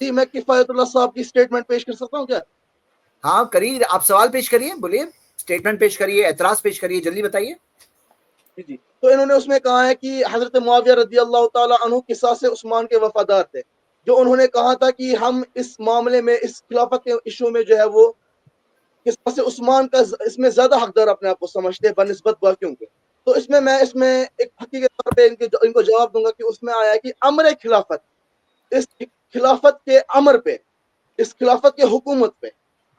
جی میں کفایت اللہ صاحب کی سٹیٹمنٹ پیش کر سکتا ہوں کیا؟ ہاں کریے، آپ سوال پیش کریے، بولیے، سٹیٹمنٹ پیش کریے، اعتراض پیش کریے، جلدی بتائیے. جی تو انہوں نے اس میں کہا ہے کہ حضرت معاویہ رضی اللہ تعالیٰ عنہ قصاص عثمان کے وفادار تھے، جو انہوں نے کہا تھا کہ ہم اس معاملے میں، اس خلافت کے ایشو میں جو ہے وہ قصاص عثمان کا اس میں زیادہ حقدار اپنے آپ کو سمجھتے ہیں بنسبت باقیوں کے. تو اس میں ایک حقیقت طور پہ ان کو جواب دوں گا کہ اس میں آیا ہے کہ امر خلافت، اس خلافت کے امر پہ، اس خلافت کے حکومت پہ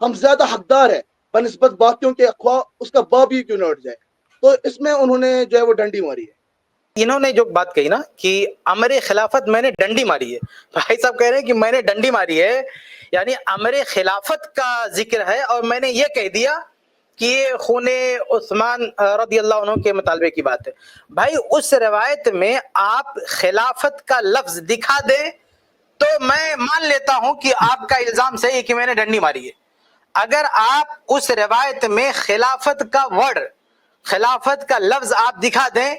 ہم زیادہ حقدار ہیں بنسبت باقیوں کے، خواہ اس کا باب ہی کیوں نہ اٹھ جائے. تو اس میں انہوں نے جو ہے وہ ڈنڈی ماری ہے. انہوں نے جو بات کہی نا کہ امر خلافت میں نے ڈنڈی ماری ہے، بھائی صاحب کہہ رہے ہیں کہ میں نے ڈنڈی ماری ہے، یعنی امر خلافت کا ذکر ہے اور میں نے یہ کہہ دیا کہ یہ خون عثمان رضی اللہ عنہ کے مطالبے کی بات ہے. بھائی اس روایت میں آپ خلافت کا لفظ دکھا دیں تو میں مان لیتا ہوں کہ آپ کا الزام صحیح ہے کہ میں نے ڈنڈی ماری ہے. اگر آپ اس روایت میں خلافت کا ورڈ، خلافت کا لفظ آپ دکھا دیں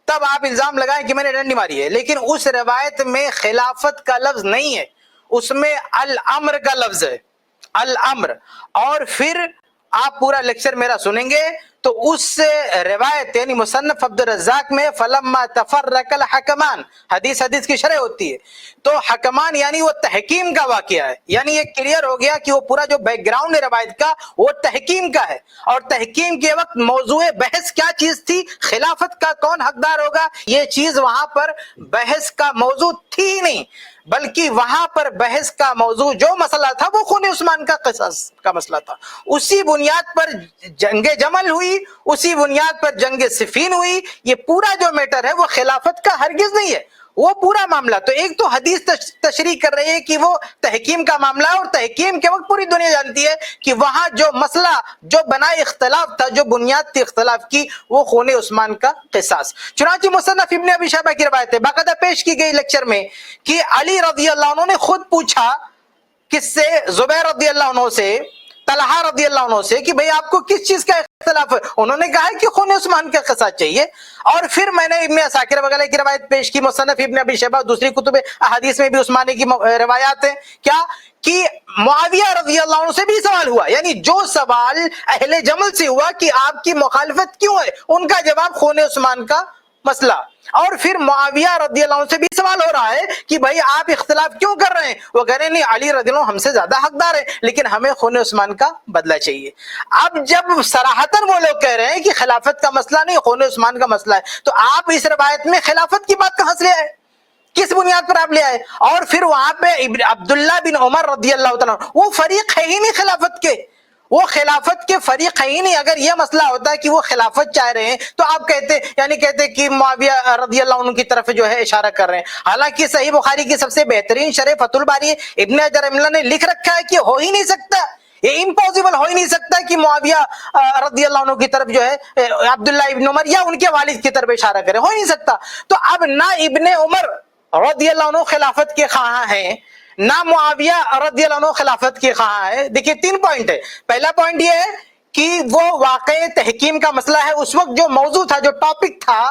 تب آپ الزام لگائیں کہ میں نے ڈنڈی ماری ہے، لیکن اس روایت میں خلافت کا لفظ نہیں ہے، اس میں الامر کا لفظ ہے، الامر. اور پھر آپ پورا لیکچر میرا سنیں گے تو اس روایت یعنی مصنف عبد الرزاق میں فلما تفرق الحکمان، حدیث کی شرح ہوتی ہے تو حکمان یعنی وہ تحکیم کا واقعہ ہے، یعنی یہ کلیئر ہو گیا کہ وہ پورا جو بیک گراؤنڈ ہے روایت کا وہ تحکیم کا ہے. اور تحکیم کے وقت موضوع بحث کیا چیز تھی؟ خلافت کا کون حقدار ہوگا، یہ چیز وہاں پر بحث کا موضوع تھی ہی نہیں، بلکہ وہاں پر بحث کا موضوع جو مسئلہ تھا وہ خون عثمان کا قصاص کا مسئلہ تھا. اسی بنیاد پر جنگ جمل ہوئی، اسی بنیاد پر جنگ صفین ہوئی. یہ پورا جو میٹر ہے وہ خلافت کا ہرگز نہیں ہے، وہ پورا معاملہ. تو ایک تو حدیث تشریح کر رہی ہے کہ وہ تحکیم کا معاملہ ہے، اور تحکیم کے وقت پوری دنیا جانتی ہے کہ وہاں جو مسئلہ جو بنا اختلاف تھا، جو بنیاد تھی اختلاف کی، وہ خون عثمان کا قصاص. چنانچہ مصنف ابن ابی شیبہ کی روایت ہے، باقاعدہ پیش کی گئی لیکچر میں، کہ علی رضی اللہ عنہ نے خود پوچھا کس سے؟ زبیر رضی اللہ عنہ سے، طلحہ رضی اللہ عنہ سے، کہ بھئی آپ کو کس چیز کا اختلاف ہے؟ انہوں نے کہا کہ خون عثمان کا قصاص چاہیے. اور پھر میں نے ابن عساکر وغیرہ کی روایت پیش کی، مصنف ابن ابی شیبہ، دوسری کتب احادیث میں بھی عثمانی کی روایات ہیں، کیا کہ معاویہ رضی اللہ عنہ سے بھی سوال ہوا، یعنی جو سوال اہل جمل سے ہوا کہ آپ کی مخالفت کیوں ہے، ان کا جواب خون عثمان کا مسئلہ. اور پھر معاویہ رضی اللہ عنہ سے بھی سوال ہو رہا ہے کہ بھائی آپ اختلاف کیوں کر رہے ہیں؟ وہ کہہ رہے ہیں نہیں، علی رضی اللہ عنہ ہم سے زیادہ حقدار ہے، لیکن ہمیں خون عثمان کا بدلہ چاہیے. اب جب صراحتاً وہ لوگ کہہ رہے ہیں کہ خلافت کا مسئلہ نہیں، خون عثمان کا مسئلہ ہے، تو آپ اس روایت میں خلافت کی بات کہاں سے لے آئے؟ کس بنیاد پر آپ لے آئے؟ اور پھر وہاں پہ عبداللہ بن عمر رضی اللہ تعالیٰ عنہ، وہ فریق ہے ہی نہیں خلافت کے، وہ خلافت کے فریق ہے ہی نہیں. اگر یہ مسئلہ ہوتا ہے کہ وہ خلافت چاہ رہے ہیں تو آپ کہتے کہ معاویہ رضی اللہ عنہ کی طرف جو ہے اشارہ کر رہے ہیں. حالانکہ صحیح بخاری کی سب سے بہترین شرح فتح الباری ابن حجر نے لکھ رکھا ہے کہ ہو ہی نہیں سکتا، یہ امپاسبل ہو ہی نہیں سکتا کہ معاویہ رضی اللہ عنہ کی طرف جو ہے عبداللہ ابن عمر یا ان کے والد کی طرف اشارہ کرے، ہو ہی نہیں سکتا. تو اب نہ ابن عمر رضی اللہ عنہ خلافت کے خواہاں ہیں، نہ معاویہ رضی اللہ عنہ خلافت کے خواہاں ہے. دیکھیے 3 پوائنٹ ہے. پہلا پوائنٹ یہ ہے کہ وہ واقع تحکیم کا مسئلہ ہے، اس وقت جو موضوع تھا، جو ٹاپک تھا،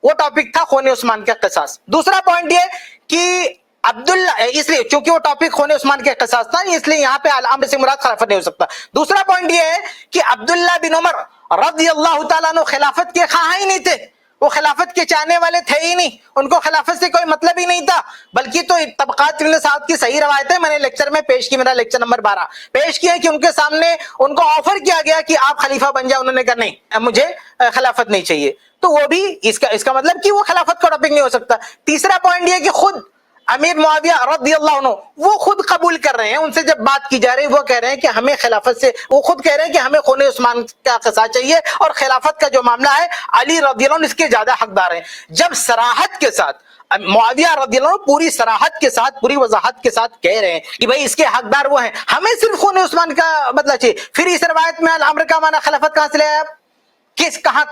وہ ٹاپک تھا خون عثمان کا قصاص. دوسرا پوائنٹ یہ کہ عبداللہ، اس لیے چونکہ وہ ٹاپک خون عثمان کے قصاص تھا، اس لیے یہاں پہ الامر سے مراد خلافت نہیں ہو سکتا. دوسرا پوائنٹ یہ ہے کہ عبداللہ بن عمر رضی اللہ تعالیٰ عنہ خلافت کے خواہاں ہی نہیں تھے، وہ خلافت کے چاہنے والے تھے ہی نہیں، ان کو خلافت سے کوئی مطلب ہی نہیں تھا. بلکہ تو طبقات ابن سعد کی صحیح روایتیں میں نے لیکچر میں پیش کی، میرا لیکچر نمبر 12 پیش کیا کہ ان کے سامنے ان کو آفر کیا گیا کہ آپ خلیفہ بن جائے، انہوں نے کہا نہیں، مجھے خلافت نہیں چاہیے. تو وہ بھی اس کا مطلب کہ وہ خلافت کا ٹاپک نہیں ہو سکتا. تیسرا پوائنٹ یہ کہ خود امیر معاویہ رضی اللہ عنہ وہ خود قبول کر رہے ہیں، ان سے جب بات کی جا رہی ہے وہ کہہ رہے ہیں کہ ہمیں خلافت سے، وہ خود کہہ رہے ہیں کہ ہمیں خون عثمان کا قصاص چاہیے، اور خلافت کا جو معاملہ ہے علی رضی اللہ عنہ اس کے زیادہ حقدار ہیں. جب صراحت کے ساتھ معاویہ رضی اللہ عنہ پوری صراحت کے ساتھ، پوری وضاحت کے ساتھ کہہ رہے ہیں کہ بھائی اس کے حقدار وہ ہیں، ہمیں صرف خون عثمان کا بدلہ چاہیے، پھر اس روایت میں الامر کا معنی خلافت کہاں سے لے آئے آپ؟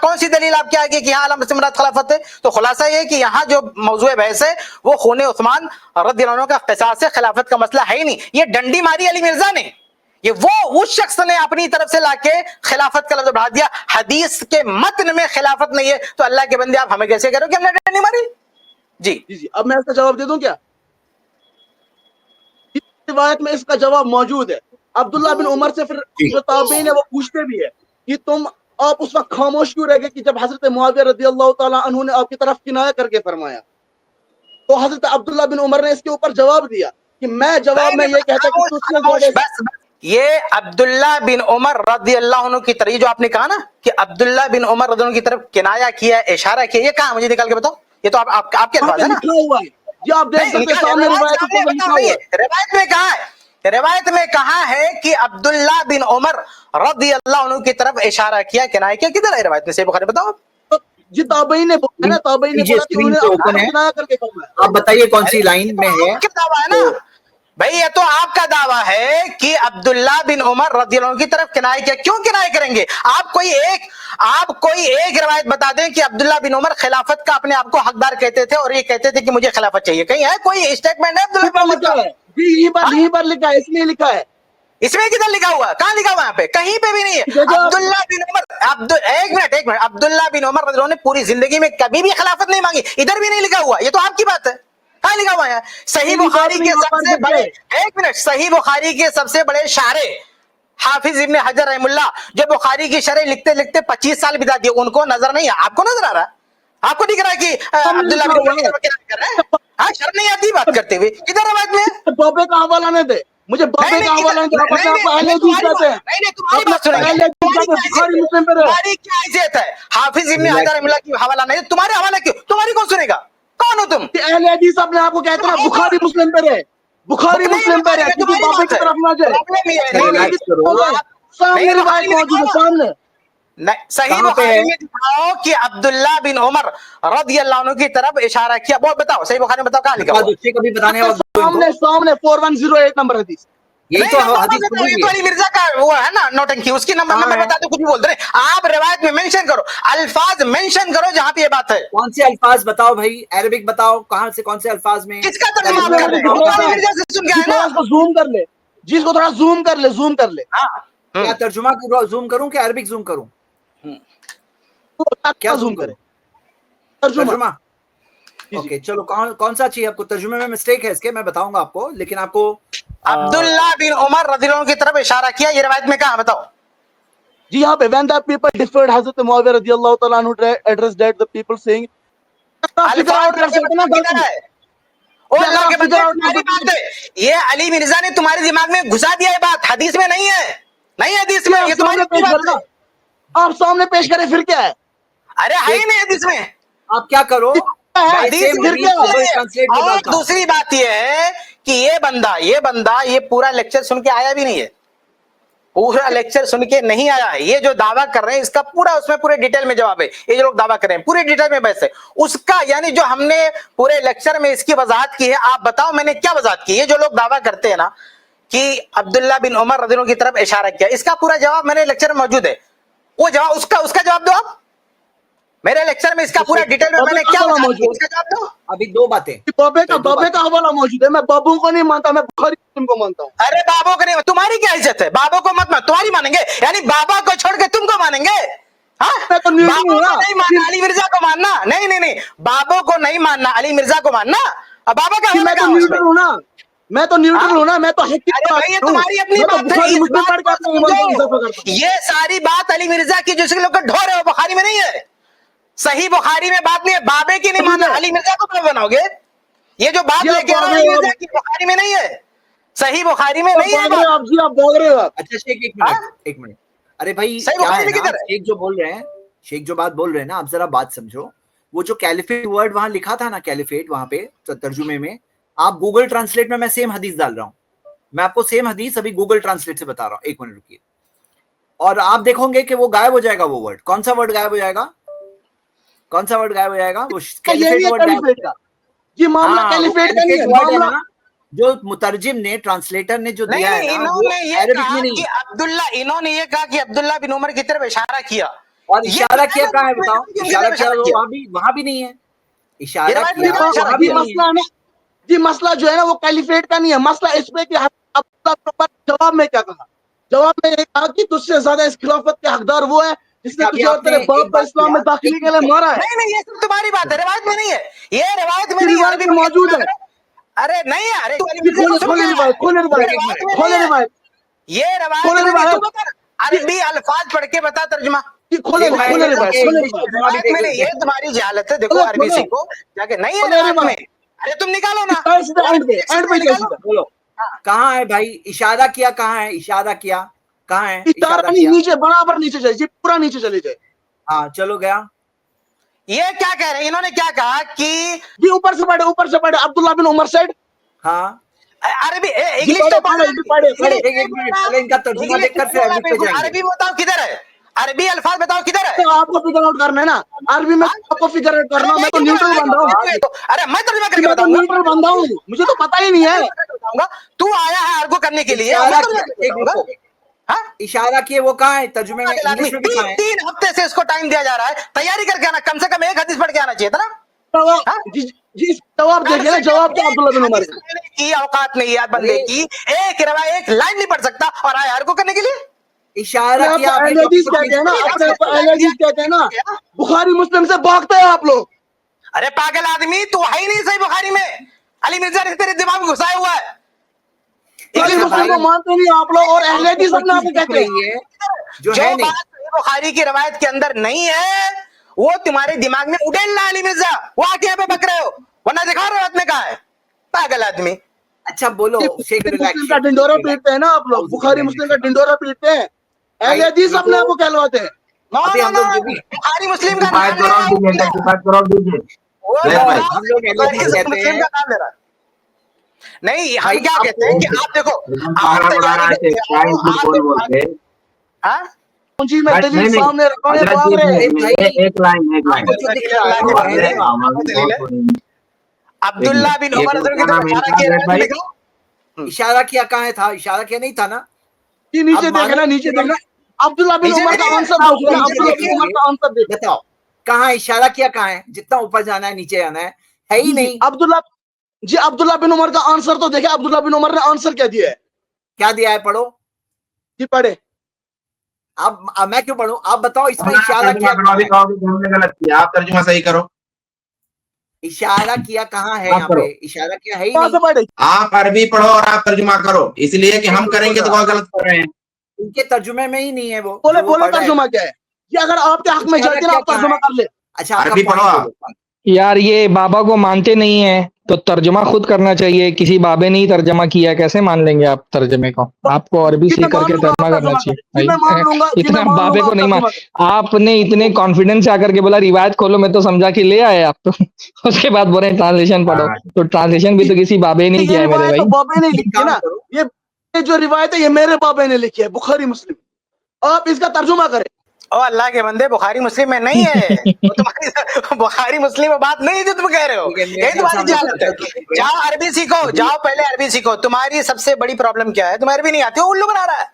کون سی دلیل آپ کے آگے کہ یہاں الامر سے مراد خلافت ہے؟ تو خلاصہ یہ کہ یہاں جو موضوع بحث ہے وہ خون عثمان رضی اللہ عنہ کا قصاص ہے، خلافت کا مسئلہ ہے ہی نہیں. یہ ڈنڈی ماری علی مرزا نے، یہ وہ اس شخص نے اپنی طرف سے لا کے خلافت کا لفظ بڑھا دیا. حدیث کے متن میں خلافت نہیں ہے تو اللہ کے بندے آپ ہمیں کیسے کرو کہ ہم نے ڈنڈی ماری؟ جی اب میں اس کا جواب دے دوں کیا؟ روایت میں اس کا جواب موجود ہے. عبداللہ بن عمر سے پھر جو تابعین ہے وہ پوچھتے بھی ہے کہ تم آپ اس وقت خاموش کیوں رہ گئے کہ جب حضرت معاویہ رضی اللہ تعالیٰ عنہ نے آپ کی طرف کنایہ کر کے فرمایا. تو حضرت عبداللہ بن عمر نے اس کے اوپر جواب دیا کہ میں جواب میں یہ کہتا کہ تجھ سے زیادہ یہ عبداللہ بن عمر رضی اللہ عنہ کی طرف، یہ جو آپ نے کہا نا کہ عبداللہ بن عمر رضی اللہ عنہ کی طرف کنایا کیا، اشارہ کیا، یہ کہاں مجھے نکال کے بتاؤ. یہ تو آپ کے الفاظ ہے نا، لکھا ہوا ہے یہ آپ دیکھ سکتے ہیں سامنے روایت کے اوپر لکھا ہوا ہے. روایت میں کہا ہے، روایت میں کہا ہے کہ عبداللہ بن عمر رضی اللہ عنہ کی طرف اشارہ کیا، کنایا کیا، کدھر ہے روایت میں؟ صحیح بخاری بتاؤ. جی تابعین نے بولا نا، تابعین نے بولا کہ انہوں نے کنایا کر کے فرمایا. آپ بتائیے کون سی لائن میں ہے؟ آپ کا دعویٰ ہے نا بھائی، یہ تو آپ کا دعویٰ ہے کہ عبداللہ بن عمر رضی اللہ عنہ کی طرف کنائے کیا. کیوں کنائے کریں گے؟ آپ کوئی ایک روایت بتا دیں کہ عبداللہ بن عمر خلافت کا اپنے آپ کو حقدار کہتے تھے اور یہ کہتے تھے کہ مجھے خلافت چاہیے. کہیں ہے کوئی اسٹیٹمنٹ ہے عبداللہ بن عمر کا؟ جی یہیں پر لکھا ہے، اس میں لکھا ہے. اس میں کدھر لکھا ہوا؟ کہاں لکھا ہوا؟ یہاں پہ کہیں پہ بھی نہیں ہے. عبداللہ بن عمر ایک منٹ عبداللہ بن عمر رضی اللہ عنہ نے پوری زندگی میں کبھی بھی خلافت نہیں مانگی، ادھر بھی نہیں لکھا ہوا. یہ تو آپ کی بات ہے. کہاں لکھا ہوا ہے؟ صحیح بخاری کے سب سے بڑے، ایک منٹ، صحیح بخاری کے سب سے بڑے شارح حافظ ابن حجر رحم اللہ، جو بخاری کی شرح لکھتے لکھتے 25 سال بتا دیے، ان کو نظر نہیں ہے. آپ کو نظر آ رہا ہے؟ آپ کو دکھ رہا ہے کہ عبداللہ بن عمر کر رہے ہیں؟ ہاں، شرم نہیں آتی بات کرتے ہوئے؟ ادھر روایت میں بابے کا حوالہ نہیں دے مجھے، بابے کا حوالہ نہیں دے. آپ اہل حدیث کہتے ہیں، تمہاری بات سنیں گے. بخاری مسلم پر ہے. تمہاری کیا حیثیت ہے؟ حافظ ابن حجر رحم اللہ کی حوالہ نہیں، تمہارے حوالہ کیوں؟ تمہاری کون سنے گا؟ کون ہو تم؟ اہل حدیث اپنے آپ کو کہتے ہیں بخاری مسلم پر ہے، بخاری مسلم پر ہے، کسی بابے کی طرف نہ جائے. سامنے روایت موجود ہے، سامنے. صحیح بخاری میں دکھاؤ کہ عبداللہ بن عمر رضی اللہ عنہ کی طرف اشارہ کیا. وہ بتاؤ صحیح بخاری میں بتاؤ کہاں لکھا ہوا؟ کبھی بتانے سامنے 4108 نمبر حدیث. یہی تو حدیث یہ تو علی مرزا کا وہ ہے نا نوٹنکی، اس کی نمبر بتا دو، کچھ بھی بولتے ہیں آپ. روایت میں مینشن کرو، الفاظ مینشن کرو جہاں پہ یہ بات ہے. کون سے الفاظ بتاؤ بھائی؟ عربک بتاؤ، کہاں سے کون سے الفاظ میں؟ کس کا ترجمہ آپ کر رہے ہو؟ علی مرزا سے سن کے آئے نا. اس کو زوم کر لے، جس کو تھوڑا زوم کر لے. کیا ترجمہ زوم کروں کہ عربک زوم کروں؟ کیا زوم کرے؟ ترجمہ. اوکے چلو، کون سا چاہیے آپ کو؟ ترجمے میں مسٹیک ہے اس کے، میں بتاؤں گا آپ کو، لیکن آپ کو عبداللہ بن عمر رضی اللہ عنہ کی طرف اشارہ کیا، یہ روایت میں کہاں بتاؤ؟ جی یہاں پہ when the people deferred حضرت معاویہ رضی اللہ تعالیٰ عنہ addressed that the people saying یہ علی مرزا نے تمہارے دماغ میں گھسا دیا ہے بات، حدیث میں نہیں ہے، نہیں حدیث میں، یہ تمہاری بات ہے. آپ سامنے پیش کریں پھر کیا ہے؟ ارے ہے ہی نہیں حدیث میں. آپ کیا کرو؟ اور دوسری بات یہ ہے کہ یہ بندہ یہ پورا لیکچر سن کے آیا بھی نہیں ہے، پورا لیکچر سن کے نہیں آیا ہے. یہ جو دعویٰ کر رہے ہیں اس کا پورا اس میں پورے ڈیٹیل میں جواب ہے. یہ جو لوگ دعویٰ کر رہے ہیں پورے ڈیٹیل میں بحث ہے اس کا، یعنی جو ہم نے پورے لیکچر میں اس کی وضاحت کی ہے. آپ بتاؤ میں نے کیا وضاحت کی؟ یہ جو لوگ دعویٰ کرتے ہیں نا کہ عبداللہ بن عمر رضی اللہ عنہ کی طرف اشارہ کیا، اس کا پورا جواب میرے لیکچر میں موجود ہے. وہ جواب اس کا جواب دو آپ میرے لیکچر میں، اس کا پورا ڈیٹیل میں نے کیا وضاحت کی، اس کا جواب دو. ابھی دو باتیں. بابے کا حوالہ موجود ہے. میں بابو کو نہیں مانتا، میں بخاری مسلم کو مانتا ہوں. ارے بابوں کو نہیں، تمہاری کیا عزت ہے؟ بابوں کو مت مان، تمہاری مانیں گے؟ یعنی بابا کو چھوڑ کے تم کو مانیں گے؟ بابوں کو نہیں ماننا، علی مرزا کو ماننا. نہیں، بابوں کو نہیں ماننا، علی مرزا کو ماننا. اب بابا کا میں تو نیوٹرل ہوں نا، میں تو تمہاری اپنی بات ہے. یہ ساری بات علی مرزا کی جس لوگ ڈھو رہے ہو بخاری میں نہیں ہے، صحیح بخاری میں بات نہیں ہے. بابے کی نہیں ماننا، علی مرزا کو بناؤ گے؟ یہ جو بات لے کے علی مرزا کی بخاری میں نہیں ہے، صحیح بخاری میں نہیں ہے. آپ بول رہے ہو. اچھا ایک منٹ. ارے بھائی شیخ جو بول رہے ہیں، شیخ جو بات بول رہے ہیں نا، آپ ذرا بات سمجھو. وہ جو کیلیفیٹ ورڈ وہاں لکھا تھا نا، کیلیفیٹ وہاں پہ ترجمے میں، آپ گوگل ٹرانسلیٹ میں سیم حدیث ڈال رہا ہوں. میں آپ کو سیم حدیث ابھی گوگل ٹرانسلیٹ سے بتا رہا ہوں. ایک منٹ رکیے، اور آپ دیکھو گے کہ وہ غائب ہو جائے گا. وہ ورڈ کون سا ورڈ غائب ہو جائے گا؟ کون سا ورڈ غائب ہو جائے گا؟ وہ کیلیفیٹ کا. یہ معاملہ کیلیفیٹ کا نہیں ہے. معاملہ جو مترجم نے، ٹرانسلیٹر نے جو دیا ہے نا، وہ عربک میں نہیں. انہوں نے یہ کہا کہ عبداللہ بن عمر کی طرف اشارہ کیا، اور اشارہ کیا کہاں ہے بتاؤ؟ اشارہ کیا وہاں بھی نہیں ہے. اشارہ کیا جی مسئلہ جو ہے نا وہ کیلیفیٹ کا نہیں ہے. مسئلہ اس پہ کہ جواب میں کیا کہا؟ جواب میں یہ کہا کہ تجھ سے زیادہ اس خلافت کے حقدار وہ ہے جس نے تجھے اور تیرے باپ کو اسلام میں داخلی کے لیے مارا ہے. نہیں، یہ سب تمہاری بات ہے، روایت میں نہیں ہے. یہ روایت میں روایت میں موجود ہے. ارے نہیں ارے یہ روایت عربی الفاظ پڑھ کے بتا ترجمہ. میں نے یہ تمہاری جہالت ہے. دیکھو عربی سیکھو جا کے. نہیں ہے روایت میں. ارے تم نکالو نا. کہاں ہے بھائی اشارہ کیا؟ کہاں ہے اشارہ کیا؟ کہاں ہے اشارہ؟ نیچے برابر نیچے چلے، پورا نیچے چلے جائے. ہاں چلو گیا. یہ کیا کہہ رہے ہیں انہوں نے؟ کیا کہا کہ جی اوپر سے پڑھے عبداللہ بن عمر سیڈ. ہاں عربی انگلش تو ان کا ترجمہ دیکھ کر پھر عربی پہ جائیں گے. عربی بتاؤ کدھر ہے؟ عربی الفاظ بتاؤ کدھر ہے؟ آپ کو فگر آؤٹ کرنا ہے نا عربی میں. آپ کو فگر آؤٹ کرنا. میں تو نیوٹرل بندہ ہوں. ارے میں ترجمہ کر کے میں تو بتاؤں گا. نیوٹرل بندہ ہوں، مجھے تو پتہ ہی نہیں ہے. تو آیا ہے آرگو کرنے کے لیے. اشارہ کیے وہ کہاں ہے ترجمے میں؟ انگلش میں بھی کہاں ہے؟ 3 ہفتے سے اس کو ٹائم دیا جا رہا ہے. تیاری کر کے آنا. کم سے کم ایک حدیث پڑھ کے آنا چاہیے تھا نا. جی جواب دیکھیے نا. جواب کیا عبداللہ بن عمر کی اوقات نہیں ہے بندے کی ایک روایت ایک لائن نہیں پڑھ سکتا اور آیا آرگو کرنے کے لیے. اشارہ کیا؟ اہل حدیث کہتے ہیں نا، اپنے اہل حدیث کہتے ہیں نا. بخاری مسلم سے بھاگتے ہیں آپ لوگ. ارے پاگل آدمی تو ہے ہی نہیں صحیح بخاری میں. علی مرزا نے تیرے دماغ میں گھسایا ہوا ہے. بخاری مسلم کو مانتے نہیں آپ لوگ، اور اہل حدیث اپنے آپ کو کہتے ہیں. جو بات صحیح بخاری کی روایت کے اندر نہیں ہے وہ تمہارے دماغ میں اڈیل لا. علی مرزا وہ آ کے یہاں پہ بک رہے ہو ورنہ دکھا روایت میں کہا ہے. پاگل آدمی. اچھا بولو. مسلم کا ڈنڈورا پیٹتے ہیں نا آپ لوگ. بخاری مسلم کا ڈنڈورا پیٹتے ہیں. اہل حدیث اپنے آپ کو کہلواتے ہیں. بخاری مسلم کا نام لے رہا. نہیں ہم کیا کہتے ہیں کہ آپ دیکھو عبداللہ بن عمر اشارہ کیا کہاں تھا؟ اشارہ کیا نہیں تھا نا. نیچے دیکھنا، نیچے دیکھنا. عبداللہ بن عمر کا آنسر بتاؤ کہاں اشارہ کیا کہاں ہے؟ جتنا اوپر جانا ہے نیچے جانا ہے ہی نہیں. عبداللہ بن عمر کا آنسر تو دیکھیں. عبداللہ بن عمر نے آنسر کیا دیا ہے؟ کیا دیا ہے؟ پڑھو. جی پڑھے. اب میں کیوں پڑھوں؟ آپ بتاؤ اس میں اشارہ کیا؟ آپ ترجمہ صحیح کرو. اشارہ کیا کہاں ہے؟ یہاں پہ اشارہ کیا ہے ہی نہیں. آپ عربی پڑھو اور آپ ترجمہ کرو. اس لیے کہ ہم کریں گے تو بہت غلط کر رہے ہیں. ان کے ترجمے میں ہی نہیں ہے. وہ بولے ترجمہ کیا ہے یہ؟ اگر آپ کے حق میں جاتے نا آپ ترجمہ کر لے. اچھا عربی پڑھو آپ. یار یہ بابا کو مانتے نہیں ہیں تو ترجمہ خود کرنا چاہیے. کسی بابے نے ہی ترجمہ کیا، کیسے مان لیں گے آپ ترجمے کو؟ آپ کو عربی سیکھ کر کے ترجمہ کرنا چاہیے. اتنا بابے کو نہیں مان. آپ نے اتنے کانفیڈنس سے آ کر کے بولا روایت کھولو، میں تو سمجھا کہ لے آئے آپ. تو اس کے بعد بول رہے ہیں ٹرانسلیشن پڑھو. تو ٹرانسلیشن بھی تو کسی بابے نے کیا ہے میرے بھائی. بابے نے لکھی ہے نا. یہ جو روایت ہے یہ میرے بابے نے لکھی ہے، بخاری مسلم. آپ اس کا ترجمہ کریں. او اللہ کے بندے بخاری مسلم میں نہیں ہے. تمہاری بخاری مسلم میں بات نہیں ہے جو تم کہہ رہے ہو. یہی تمہاری جہالت ہے. جاؤ عربی سیکھو. جاؤ پہلے عربی سیکھو. تمہاری سب سے بڑی پرابلم کیا ہے؟ تمہیں عربی نہیں آتی. وہ الو بنا رہا ہے.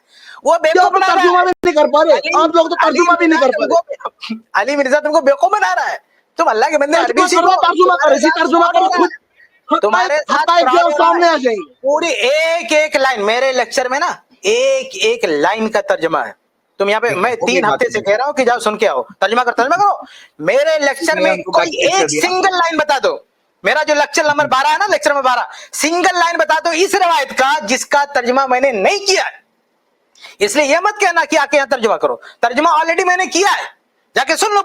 وہ بیوقوف بنا رہا ہے. ترجمہ بھی نہیں کر پا رہے آپ لوگ. تو ترجمہ بھی نہیں کر پا رہے. علی مرزا تم کو بیوقوف بنا رہا ہے. تم اللہ کے بندے عربی سیکھو. ترجمہ کرو خود. تمہارے سامنے آ جائیں گے. پوری ایک ایک لائن میرے لیکچر میں نا ایک ایک لائن کا ترجمہ ہے. تم یہاں پہ میں 3 ہفتے سے کہہ رہا ہوں کہ جاؤ سن کے آؤ. ترجمہ کرو. میرے لیکچر میں کوئی ایک سنگل لائن بتا دو. میرا جو لیکچر نمبر 12 ہے نا، لیکچر نمبر 12، سنگل لائن بتا دو اس روایت کا جس کا ترجمہ میں نے نہیں کیا ہے. اس لیے یہ مت کہنا کہ آ کے یہاں ترجمہ کرو. ترجمہ آلریڈی میں نے کیا ہے. جا کے سن لو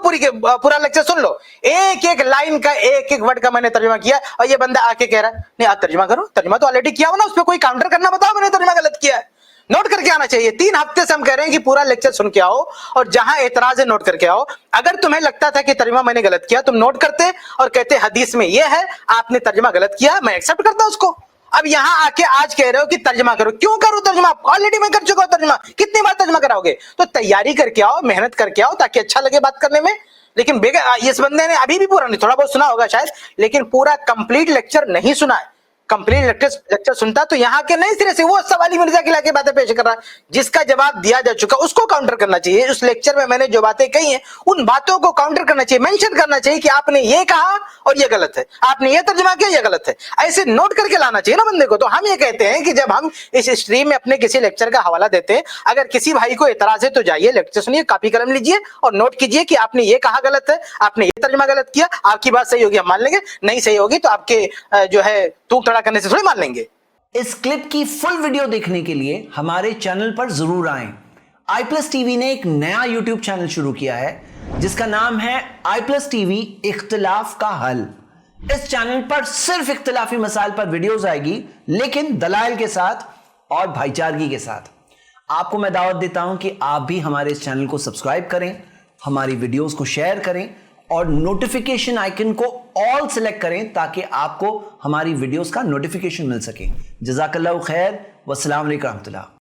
پورا لیکچر سن لو. ایک ایک لائن کا ایک ایک ورڈ کا میں نے ترجمہ کیا. اور یہ بندہ آ کے کہہ رہا ہے نہیں آپ ترجمہ کرو. ترجمہ تو آلریڈی کیا ہو نا. اس پہ کوئی کاؤنٹر کرنا بتاؤ میں نے ترجمہ غلط کیا ہے. نوٹ کر کے آنا چاہیے. 3 ہفتے سے ہم کہہ رہے ہیں کہ پورا لیکچر سن کے آؤ اور جہاں اعتراض ہے نوٹ کر کے آؤ. اگر تمہیں لگتا تھا کہ ترجمہ میں نے غلط کیا تم نوٹ کرتے اور کہتے حدیث میں یہ ہے آپ نے ترجمہ غلط کیا، میں ایکسپٹ کرتا اس کو. اب یہاں آ کے آج کہہ رہے ہو کہ ترجمہ کرو. کیوں کرو ترجمہ؟ آلریڈی میں کر چکا ہوں ترجمہ. کتنی بار ترجمہ کراؤ گے؟ تو تیاری کر کے آؤ، محنت کر کے آؤ تاکہ اچھا لگے بات کرنے میں. لیکن اس بندے نے ابھی بھی پورا نہیں، تھوڑا بہت سنا ہوگا شاید، لیکن پورا کمپلیٹ لیکچر نہیں سنا ہے. کمپلیٹ لیکچر سنتا تو یہاں کے نئے سرے سے وہ سب علی مرزا کے لا باتیں پیش کر رہا ہے جس کا جواب دیا جا چکا. اس کو کاؤنٹر کرنا چاہیے. اس لیکچر میں میں نے جو باتیں کہی ہیں ان باتوں کو کاؤنٹر کرنا چاہیے. مینشن کرنا چاہیے کہ آپ نے یہ کہا اور یہ غلط ہے، آپ نے یہ ترجمہ کیا یہ غلط ہے. ایسے نوٹ کر کے لانا چاہیے نا بندے کو. تو ہم یہ کہتے ہیں کہ جب ہم اس اسٹریم میں اپنے کسی لیکچر کا حوالہ دیتے ہیں، اگر کسی بھائی کو اعتراض ہے تو جائیے لیکچر سنیے، کاپی قلم لیجیے اور نوٹ کیجیے کہ آپ نے یہ کہا غلط ہے، آپ نے یہ ترجمہ غلط کیا. آپ کی بات صحیح ہوگی ہم مان لیں گے، نہیں صحیح ہوگی تو آپ کے جو ہے تو کھڑا کرنے سے تھوڑی مان لیں گے. اس کلپ کی فل ویڈیو دیکھنے کے لیے ہمارے چینل پر ضرور آئیں. آئی پلس ٹی وی نے ایک نیا یوٹیوب چینل شروع کیا ہے جس کا نام ہے آئی پلس ٹی وی اختلاف کا حل. اس چینل پر صرف اختلافی مسائل پر ویڈیوز آئے گی، لیکن دلائل کے ساتھ اور بھائی چارگی کے ساتھ. آپ کو میں دعوت دیتا ہوں کہ آپ بھی ہمارے اس چینل کو سبسکرائب کریں، ہماری ویڈیوز کو شیئر کریں اور نوٹیفیکیشن آئیکن کو آل سلیکٹ کریں تاکہ آپ کو ہماری ویڈیوز کا نوٹیفیکیشن مل سکے. جزاک اللہ خیر، والسلام علیکم ورحمۃ اللہ.